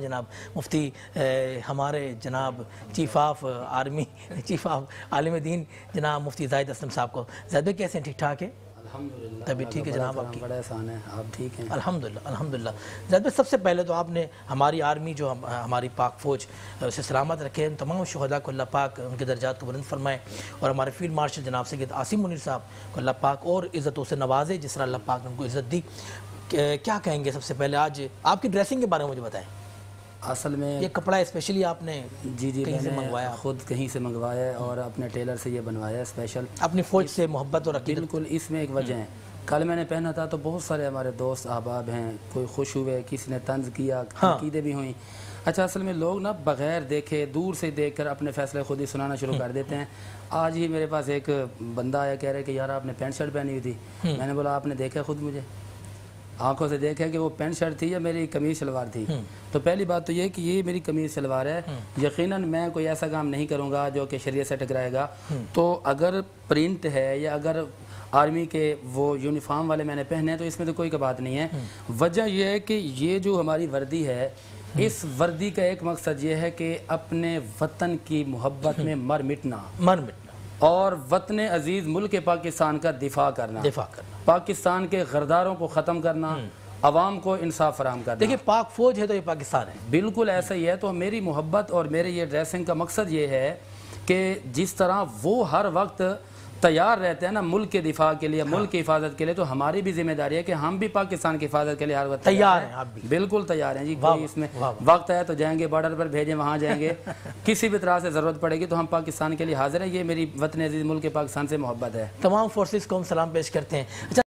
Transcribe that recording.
جناب مفتی ہمارے جناب چیف آف عالم دین جناب مفتی زاہد اسلم صاحب کو. زاہد بھائی کیسے ہیں؟ ٹھیک ٹھاک ہے؟ الحمدللہ. طبیعت ٹھیک ہے جناب آپ کی؟ بڑا احسان ہے. آپ ٹھیک ہیں؟ الحمدللہ. زاہد بھائی سب سے پہلے تو آپ نے ہماری آرمی جو ہماری پاک فوج اسے سلامت رکھے، تمام شہداء کو اللہ پاک ان کے درجات کو بلند فرمائے، اور ہمارے فیلڈ مارشل جناب سید عاصم منیر صاحب کو اللہ پاک اور عزتوں سے نوازے جس طرح اللہ پاک نے ان کو عزت دی. کیا کہیں گے سب سے پہلے آج آپ کی ڈریسنگ کے بارے میں مجھے بتائیں. اصل میں یہ کپڑا اسپیشلی آپ نے جی کہیں سے میں نے منگوایا؟ خود کہیں سے منگوایا ہے اور اپنے ٹیلر سے یہ بنوایا ہے اسپیشل. اپنی فوج سے محبت اور عقیدت. بالکل اس میں ایک وجہ ہے. کل میں نے پہنا تھا تو بہت سارے ہمارے دوست احباب ہیں، کوئی خوش ہوئے، کسی نے طنز کیا، عقیدے بھی ہوئیں. اچھا اصل میں لوگ نا بغیر دیکھے دور سے دیکھ کر اپنے فیصلے خود ہی سنانا شروع کر دیتے ہیں. آج ہی میرے پاس ایک بندہ آیا، کہہ رہے کہ یار آپ نے پینٹ شرٹ پہنی ہوئی تھی. میں نے بولا آپ نے دیکھا خود مجھے آنکھوں سے دیکھا کہ وہ پینٹ شرٹ تھی یا میری قمیض شلوار تھی؟ تو پہلی بات تو یہ کہ یہ میری قمیض شلوار ہے. یقیناً میں کوئی ایسا کام نہیں کروں گا جو کہ شریعت سے ٹکرائے گا. تو اگر پرنٹ ہے یا اگر آرمی کے وہ یونیفارم والے میں نے پہنے ہیں تو اس میں تو کوئی بات نہیں ہے. وجہ یہ ہے کہ یہ جو ہماری وردی ہے، اس وردی کا ایک مقصد یہ ہے کہ اپنے وطن کی محبت میں مر مٹنا اور وطن عزیز ملک پاکستان کا دفاع کرنا، پاکستان کے غرداروں کو ختم کرنا، عوام کو انصاف فراہم کرنا. دیکھیں پاک فوج ہے تو یہ پاکستان ہے. بالکل ایسا ہی ہے. تو میری محبت اور میرے یہ ڈریسنگ کا مقصد یہ ہے کہ جس طرح وہ ہر وقت تیار رہتے ہیں نا ملک کے دفاع کے لیے، ملک کی حفاظت کے لیے، تو ہماری بھی ذمہ داری ہے کہ ہم بھی پاکستان کی حفاظت کے لیے ہر وقت تیار ہیں. آپ بھی بالکل تیار ہیں جی. کوئی اس میں وقت ہے تو جائیں گے، بارڈر پر بھیجیں وہاں جائیں گے. کسی بھی طرح سے ضرورت پڑے گی تو ہم پاکستان کے لیے حاضر ہیں. یہ میری وطن عزیز ملک پاکستان سے محبت ہے. تمام فورسز کو ہم سلام پیش کرتے ہیں. اچھا